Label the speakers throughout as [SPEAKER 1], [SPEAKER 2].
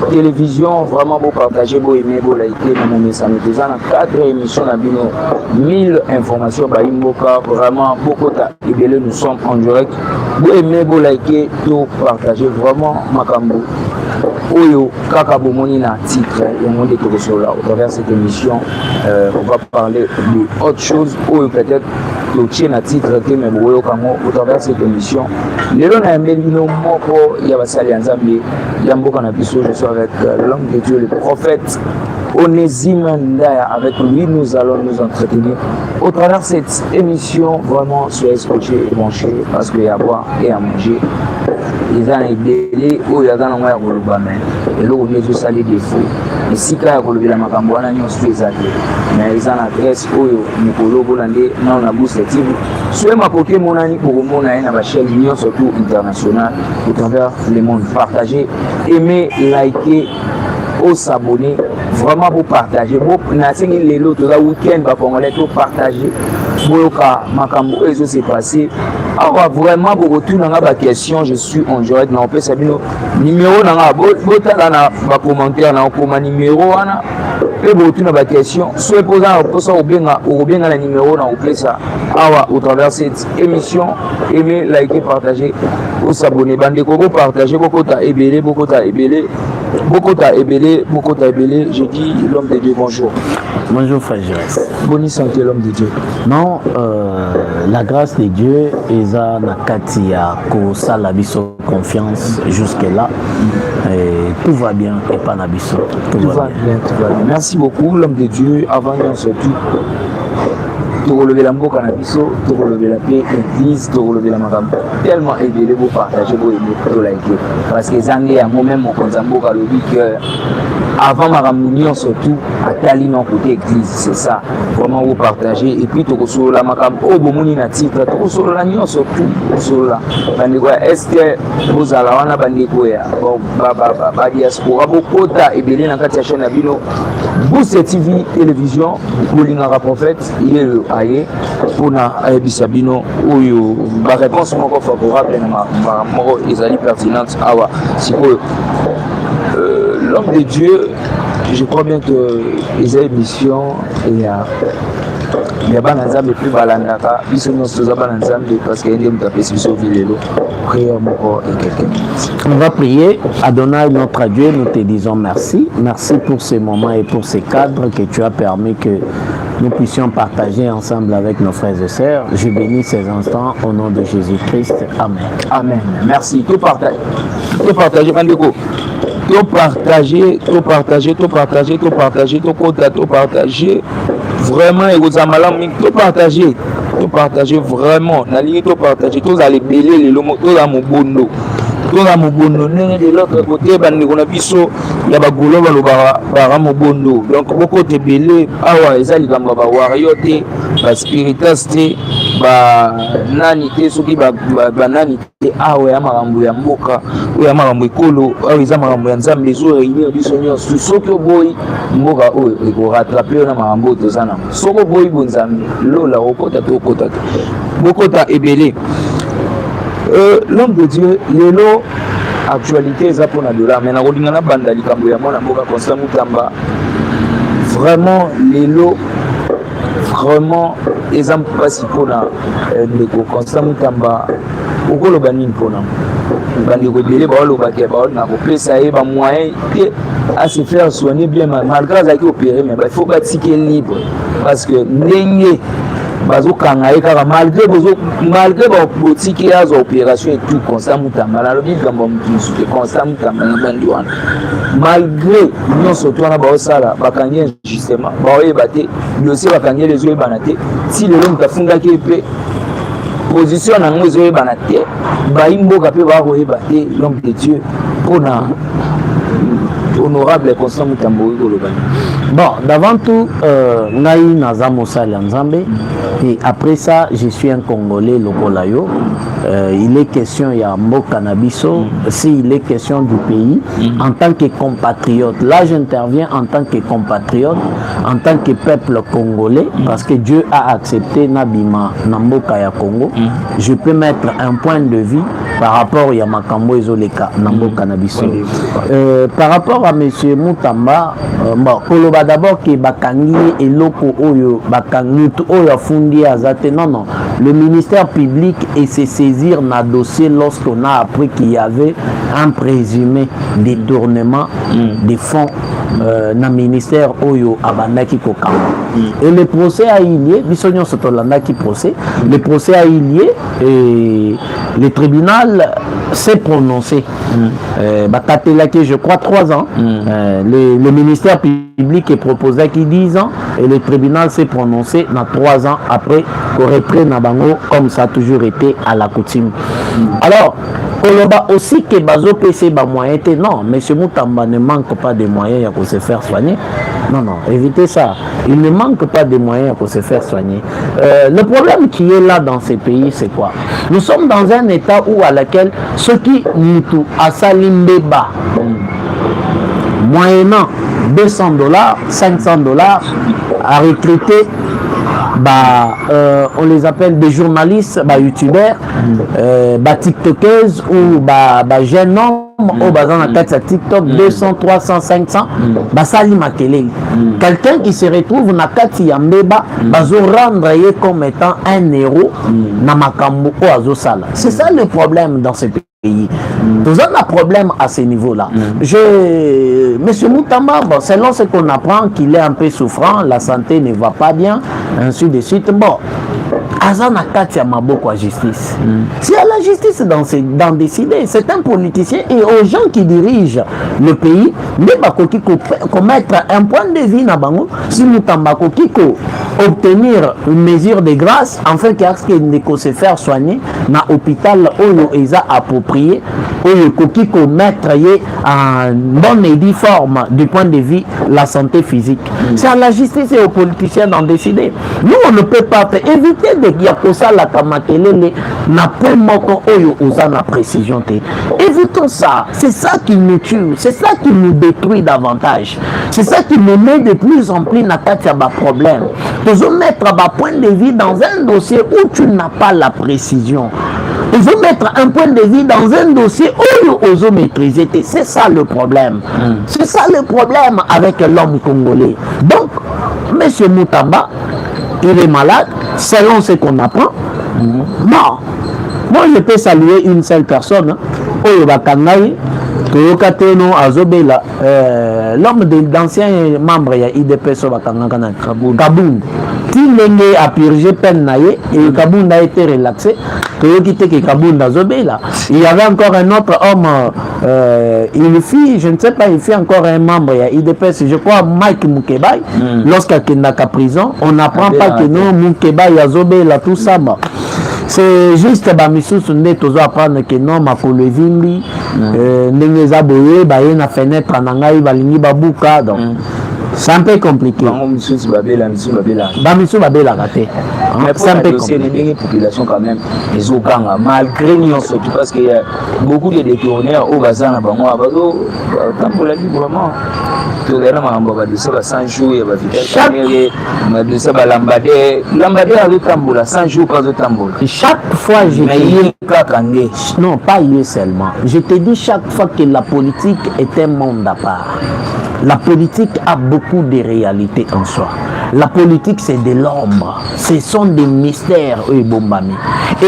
[SPEAKER 1] télévision, vraiment vous partagez, vous aimez, vous likez, vous mettez ça. Nous avons 4 émissions, 1000 informations, vraiment beaucoup de nous sommes en direct. Vous aimez, vous likez, vous partagez vraiment Makambo. Oyo, Kaka Bomoni na titre, au monde de Togosola. Au travers de cette émission, on va parler de autre chose. Oyo peut-être que tu as titre, mais au travers de cette émission. Les gens ont aimé Moko, il y a Basali Anzambi, il y a beaucoup de je suis avec l'homme de Dieu, le prophète Onésime Ndaya. Avec lui, nous allons nous entretenir. Au travers de cette émission, vraiment, soyez scotchés et branchés parce qu'il y a à boire et à manger. Ils ont des délais où il y a dans le moyen de et là, on est juste allé des fous. Et si il y a des makambo, on a mais ils ont l'adresse où Nicolo Bollandé, non, on a boosté. Soit ma côté, mon ami pour mon ami, la chaîne Union, surtout internationale, au travers le monde. Partagez, aimez, likez, s'abonner, vraiment vous partager. Vous n'avez les lots de la week-end, vous partagez. Boyoka makambo ezo s'est passé. Alors vraiment pour retourner dans la question, je suis en direct na opé sabino numéro na botala na ba commentaire na koma numéro wana et retourner dans la question soit posant pour ça ou bien la numéro na opé ça awa au travers cette émission aimer liker partager ou s'abonner bande ko partager beaucoup ta ebélé je dis l'homme de Dieu bonjour.
[SPEAKER 2] Bonjour frère Jérès.
[SPEAKER 1] Bonne santé l'homme de Dieu.
[SPEAKER 2] Non, la grâce de Dieu eza na kati ya ko sala biso confiance jusque là. Et tout va bien et pas na biso.
[SPEAKER 1] Tout va bien. Merci beaucoup l'homme de Dieu. Avant de surtout pour relever la mboka na biso, pour relever la paix, l'église, pour relever la makambo. Tellement aidé vous partager, vous aimer, vous liker. Parce que zange à moi-même mon konzamboka le dit que avant ma réunion surtout à Tali non côté église, c'est ça. Vraiment vous partager et puis tout sur la makambo oh bomoni na titre, tout sur la nion surtout sur la. Bandeko est-ce que vous allez wana bandeko ya ba diaspora beaucoup ta ebele na kati ya chaîne na bino. Boost TV télévision, Bolingara prophète, il est le aye pour na Bisabino où la réponse est favorable et est pertinente. Si l'homme de Dieu, je crois bien que les émissions et il y a des gens plus balandaka, ils sont parce qu'il y a des gens qui
[SPEAKER 2] on va prier. Adonai, notre Dieu, nous te disons merci. Merci pour ces moments et pour ces cadres que tu as permis que nous puissions partager ensemble avec nos frères et sœurs. Je bénis ces instants au nom de Jésus-Christ. Amen.
[SPEAKER 1] Amen. Merci. Tout partager. Mandeko. Tout partager. Vraiment, et vous avez tout partager vraiment. Tout partager. Tout allez béler les lomo, tout à mon bondo. Tout à mon bondo. De l'autre côté, on a biso, il y a bagolo bara mon bondo. Donc beaucoup de belé, awa ezali kamba ba wariote, ba spiritasté, ba nanité, soki ba nanité, awa ya marambo ya mboka, ya marambo ekolo, awa eza marambo ya nzambe ezo réunir biso nyonso. Soki boy mboka oyo eko rattraper na marambo tozana. Soko boy bonzambe, lola okota to okota. Bokota ebelé. L'homme de Dieu, l'élo actualité est pour la mais na rolingana banda likambo ya mona mboka Constant Mutamba. Vraiment l'élo vraiment exemple principal na ndeko Constant Mutamba okolo banini pona bandi ko belé ba lo ba ke ba na ko pesa e ba moyen à se faire soigner bien malgré ça qui opérer mais il faut pas ticket libre parce que ndenge malgré vos boutiques et vos opérations et tout, Constant Mutamba, malgré nous surtout on a justement, dossier les yeux banaté, si le homme t'a fondé qui est position dans nos yeux banaté, baimbo capé va rebattre l'homme de Dieu pour honorable Constant Mutamba.
[SPEAKER 2] Bon, d'avant tout, Naï Nazamo Nzambe, et après ça, je suis un Congolais, Lokolayo. Il est question, il y a Mbo Cannabiso, s'il est question du pays, en tant que compatriote. Là, j'interviens en tant que compatriote, en tant que peuple congolais, parce que Dieu a accepté Nabima Nambo Kaya Congo. Je peux mettre un point de vue par rapport à Makambo Ezoleka Nambo Cannabis. Par rapport à monsieur Moutamba, bon, koloba d'abord que bakangi et loko oyo bakangi oyo fundi azate non, le ministère public et se saisir na dossier lorsqu'on a appris qu'il y avait un présumé détournement des fonds na ministère oyo abandaki kokamba. Et le procès a eu lieu, bisognon sotolanda qui procès, le procès a eu lieu et le tribunal s'est prononcé. Bakatelaki, je crois 3 ans. Le ministère public est proposé qui 10 ans et le tribunal s'est prononcé dans 3 ans après qu'on reprenne Nabango comme ça a toujours été à la coutume. Alors, Koloba aussi que Bazo PC ba moyen non, monsieur Moutamba ne manque pas de moyens pour se faire soigner. Non, évitez ça. Il ne manque pas de moyens pour se faire soigner. Le problème qui est là dans ces pays, c'est quoi? Nous sommes dans un état où à laquelle ceux qui mutu à Salimbeba, moyennant $200, $500 à recruter, on les appelle des journalistes, youtubeurs, tiktokers ou jeunes hommes au bazar na TikTok 200, 300, 500 basali makelele. Quelqu'un qui se retrouve na kati ya mbeba bazo rendre ye comme étant un héros na makambo o azosala. C'est ça le problème dans ce pays. Nous avons un problème à ce niveau-là. Monsieur Moutamba, bon, selon ce qu'on apprend, qu'il est un peu souffrant, la santé ne va pas bien, ainsi de suite. Bon, Azana Katia Maboko à justice. C'est à la justice d'en décider. C'est un politicien et aux gens qui dirigent le pays, ne pas commettre un point de vue na bango, si Moutamba Kokiko obtenir une mesure de grâce, afin qu'il ne se faire soigner dans l'hôpital où il a approprié, où il mettre en bonne et due forme du point de vue la santé physique. C'est à la justice et aux politiciens d'en décider. Nous, on ne peut pas éviter de dire que ça, la kamakelele n'a pas moko oyo osana précision. Évitons ça. C'est ça qui nous tue. C'est ça qui nous détruit davantage. C'est ça qui nous met de plus en plus dans le problème. Tu veux mettre un point de vue dans un dossier où tu n'as pas la précision. Tu veux mettre un point de vue dans un dossier où tu veux maîtriser. C'est ça le problème. C'est ça le problème avec l'homme congolais. Donc, M. Moutamba, il est malade, selon ce qu'on apprend. Non. Moi, je peux saluer une seule personne. L'homme d'anciens membres de IDPS Kabound. Tilenge a purgé peine naïe et Kabound a été relaxé. Il y avait encore un autre homme, une fille, je ne sais pas, il fait encore un membre de IDPS, je crois Mike Moukebaï. Lorsqu'il n'a qu'à prison, on n'apprend pas que non, Moukebaï a zobé là, tout ça. C'est juste Bamissous Neto apprendre que non, ma collègue Nengeza Boye, na fenêtre en Angaï, Balingi Babouka. Donc, c'est un peu compliqué.
[SPEAKER 1] Bamissous Babela
[SPEAKER 2] raté.
[SPEAKER 1] C'est un peu compliqué. Les populations quand même, les Oganga, malgré nous, surtout parce qu'il y a beaucoup de détourneurs au bazar à Bango, tant pour la vie vraiment.
[SPEAKER 2] Chaque fois je te dis, non pas lieu seulement, je te dis chaque fois que la politique est un monde à part. La politique a beaucoup de réalités en soi. La politique c'est de l'ombre, ce sont des mystères. Et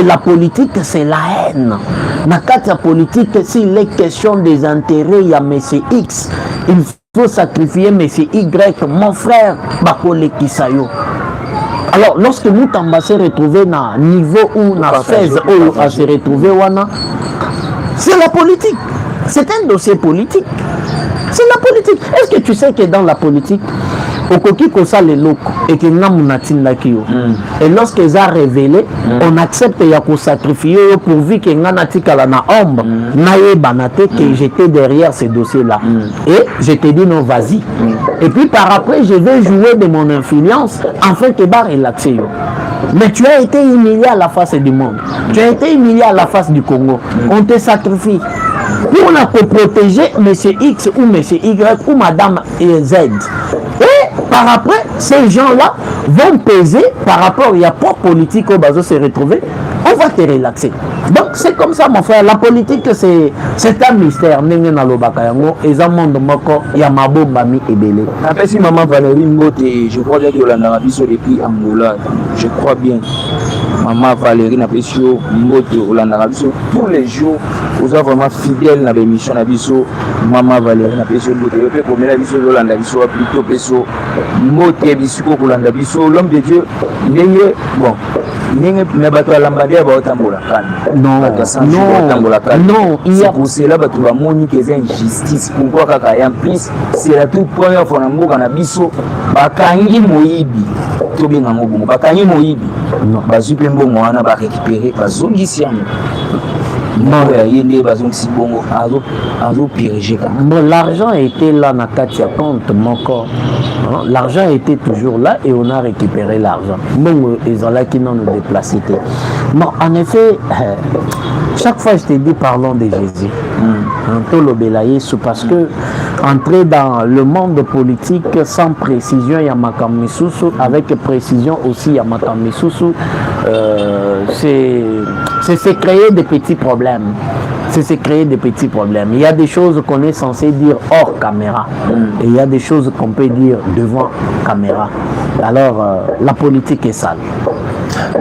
[SPEAKER 2] la politique c'est la haine. Dans la politique, s'il est question des intérêts, il y a M. X, il faut sacrifier M. Y, mon frère Bakole Kisayo. Alors, lorsque Moutamba s'est retrouvé dans le niveau où on a 16 où on s'est retrouvé, c'est la politique. C'est un dossier politique. C'est la politique. Est-ce que tu sais que dans la politique, et lorsqu'ils ont révélé, on accepte de sacrifier pourvu qu'il y ait un ombre, que j'étais derrière ces dossiers-là. Et je te dis non, vas-y. Et puis par après, je vais jouer de mon influence afin que va relaxer. Mais tu as été humilié à la face du monde. Tu as été humilié à la face du Congo. On te sacrifie. Pour protéger M. X ou M. Y ou Madame Z. Et par après, ces gens-là vont peser par rapport, il y a pas politique au bateau se retrouver. on va te relaxer. Donc c'est comme ça mon frère, la politique c'est un mystère. Ndenge na lobaka yango eza monde moko ya mabomba mi ebele.
[SPEAKER 1] Après si maman Valérie Mbote, je crois bien que Yolanda biso depuis Angola, je crois bien. Maman Valérie Napesio Mbote Yolanda biso tous les jours, vous êtes vraiment fidèle dans l'émission na biso. Maman Valérie Napesio Mbote, le fait comme la biso Yolanda biso plutôt peso Mbote biso Yolanda biso l'homme de Dieu. Ndenge bon, ndenge mais bato ya lambadia ba otambola kana.
[SPEAKER 2] Non, il y a
[SPEAKER 1] pour cela bato ba moni que c'est injustice. Pourquoi kaka en plus c'est la toute première fois na mboka na biso bakangi moyibi to benga ngobo bakangi moyibi bazwi pe mbongo wana ba récupérer bazongisi yango.
[SPEAKER 2] Bon, l'argent était là dans Katia compte, mon corps. L'argent était toujours là et on a récupéré l'argent. Bon, ils ont là qui n'ont nous déplacé. Bon, en effet, chaque fois je te dis parlons de Jésus. Parce que entrer dans le monde politique sans précision, Yamakamisousu, avec précision aussi Yamakamisousu, c'est créer des petits problèmes. C'est créer des petits problèmes. Il y a des choses qu'on est censé dire hors caméra. Et il y a des choses qu'on peut dire devant caméra. Alors, la politique est sale.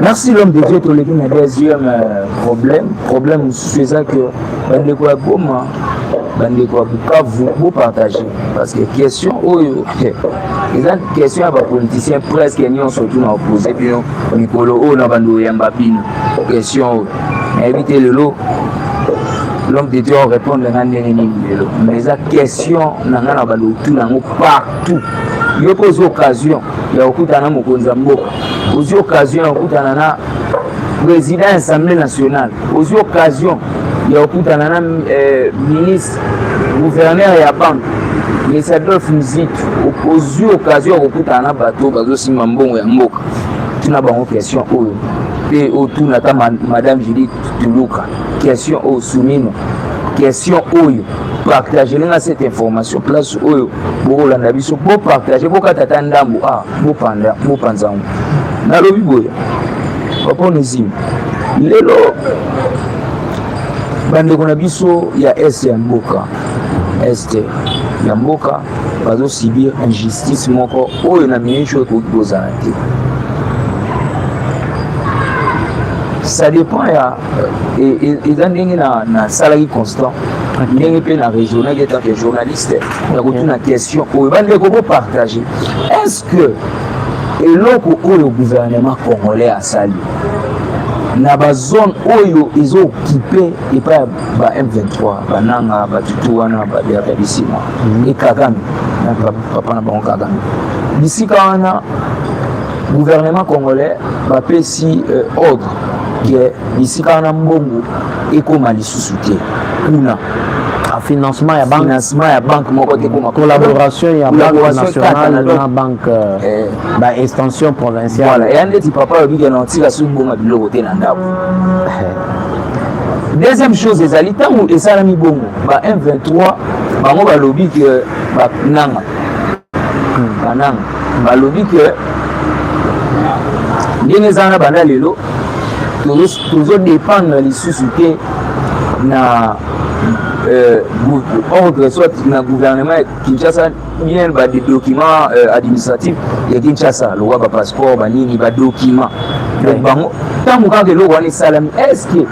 [SPEAKER 1] Merci l'homme de Dieu. Le deuxième problème, c'est ça que vous partagez. Parce que question, les questions à vos politiciens presque n'y surtout dans opposé. Puis Nicolo, question, évitez le lot. L'homme de Dieu répond de mais les questions partout. Il y a aux occasions, il y a beaucoup aux occasions, il y a président de l'Assemblée nationale. Aux occasions, il y a beaucoup de ministre, gouverneur et à banque. Les Adolphe Muzit, aux occasions, il y a beaucoup de bateau, il y a beaucoup de questions. Et autour de Madame Judith Toulouka, question au Soumino, question au partager cette information, place au Bolanda biso, pour partager, pour katandambo, pour panda, pour panzango. Na lobi boya, papa nizim, lelo, bande kona biso ya est ya mboka, est ya mboka, bazo subir injustice moko, oyo na miencho ko bozanate. Ça dépend et dans un salarié constant, il y a un régional qui est journaliste, il y a une question, on va partager. Est-ce que le gouvernement congolais a sali na ba zone oyo ils ont occupé et pas ba M23 bananga ba tutuana ba bisima et Kagame papa na bon Kagame d'ici quand gouvernement congolais va payer ordre qui est ici quand on a mbongo et comme à l'issouté una
[SPEAKER 2] financement ya
[SPEAKER 1] banque moko te comme
[SPEAKER 2] collaboration ya banque nationale na banque ba extension provinciale
[SPEAKER 1] voilà et ande ti papa obi ke na tika su mbongo biloko te na ndako. Deuxième chose les alitango et ça la mi bongo ba M23 bango ba lobby que ba nanga bananga ba lobby que ndenge zana banda lelo toujours dépendre les sous-soutés na ordre soit na gouvernement Kinshasa bien ba des documents administratifs ya Kinshasa le roi ba passeport ba nini ba documents donc bango tant ka ke lo wani salami est-ce que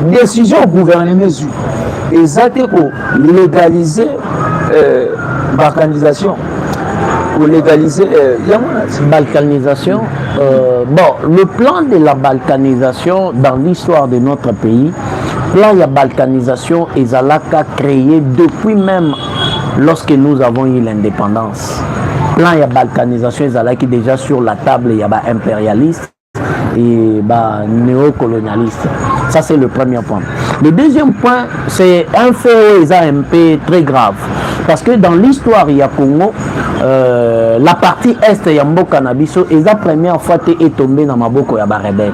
[SPEAKER 1] décision gouvernement exacte pour légaliser balkanisation pour légaliser
[SPEAKER 2] balkanisation. Bon, le plan de la balkanisation dans l'histoire de notre pays, plan de balkanisation est créé depuis même lorsque nous avons eu l'indépendance. Plan de balkanisation est déjà sur la table, il y a impérialiste et néocolonialiste. Ça c'est le premier point. Le deuxième point, c'est un fait MP très grave. Parce que dans l'histoire, il y a Congo, la partie est de Yamboka Nabiso, et la première fois est tombée dans Maboko Yaba rebelle.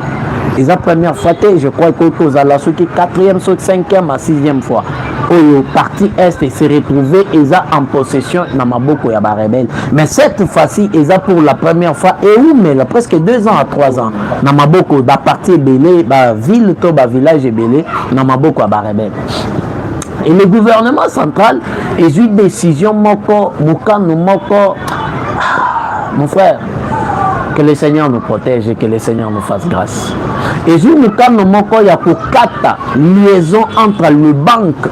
[SPEAKER 2] Et la première fois, je crois que vous avez la 4e, 5e à 6e fois. au parti Est se retrouver en possession dans Maboko ya rebelle. Mais cette fois-ci, pour la première fois, et où mais presque 2 ans à 3 ans, dans Maboko, da parti Belé, ville, to, village Belé, dans Maboko ya rebelle. Et le gouvernement central a eu une décision, mon frère, que le Seigneur nous protège et que le Seigneur nous fasse grâce. Et je nous calme il y a pour 4 liaisons entre le banque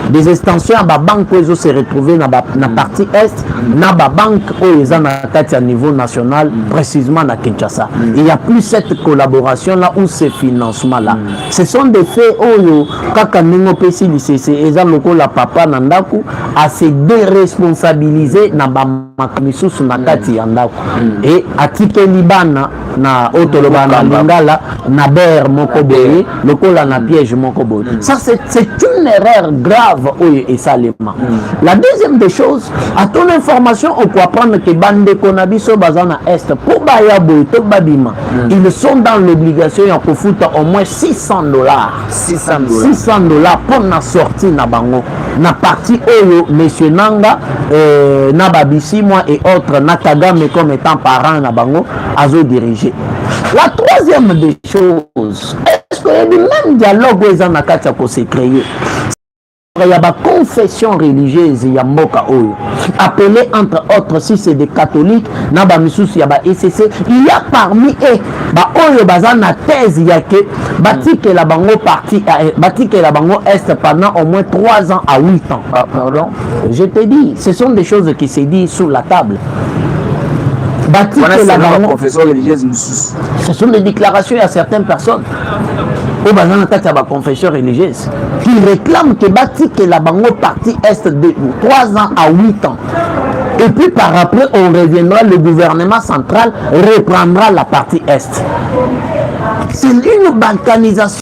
[SPEAKER 2] des extensions à la banque où se retrouver dans la partie est, dans la banque où ils ont à niveau national, précisément à Kinshasa. Il n'y a plus cette collaboration là ou ce financement là. Ce sont des faits où quand nous PC ils ont la papa Nandaku à se déresponsabiliser dans la makamisus na kati ya ndako et atike libana na otolobana lingala na ber moko boye lokola na piège moko boye. Ça c'est une erreur grave et salema. La deuxième des choses, à ton information on peut apprendre que bande konabiso bazana est pour baya boye to babima ils sont dans l'obligation ya kofuta au moins $600 pour na sortie na bango na partie oyo monsieur Nanga na babisi moi et autres Nakagame comme étant parent na bango azo diriger. La troisième des choses, est-ce qu'il y a du même dialogue où ils ont se créer? Il y a des confessions religieuses, il y a Mboka Oyo. Appelé entre autres, si c'est des catholiques, Naba Missous, il y a des ECC. Il y a parmi eux, Oyo Bazan a thèse, il y a que Batik et la Bango parti, Batik et la Bango Est pendant au moins 3 ans à 8 ans. Pardon. Je te dis, ce sont des choses qui se disent sous la table. Ce sont des déclarations à certaines personnes. Au bazar de la confession religieuse qui réclament que Batik et la Bango partie Est de 3 ans à 8 ans. Et puis par après, on reviendra, le gouvernement central reprendra la partie Est. C'est une balkanisation.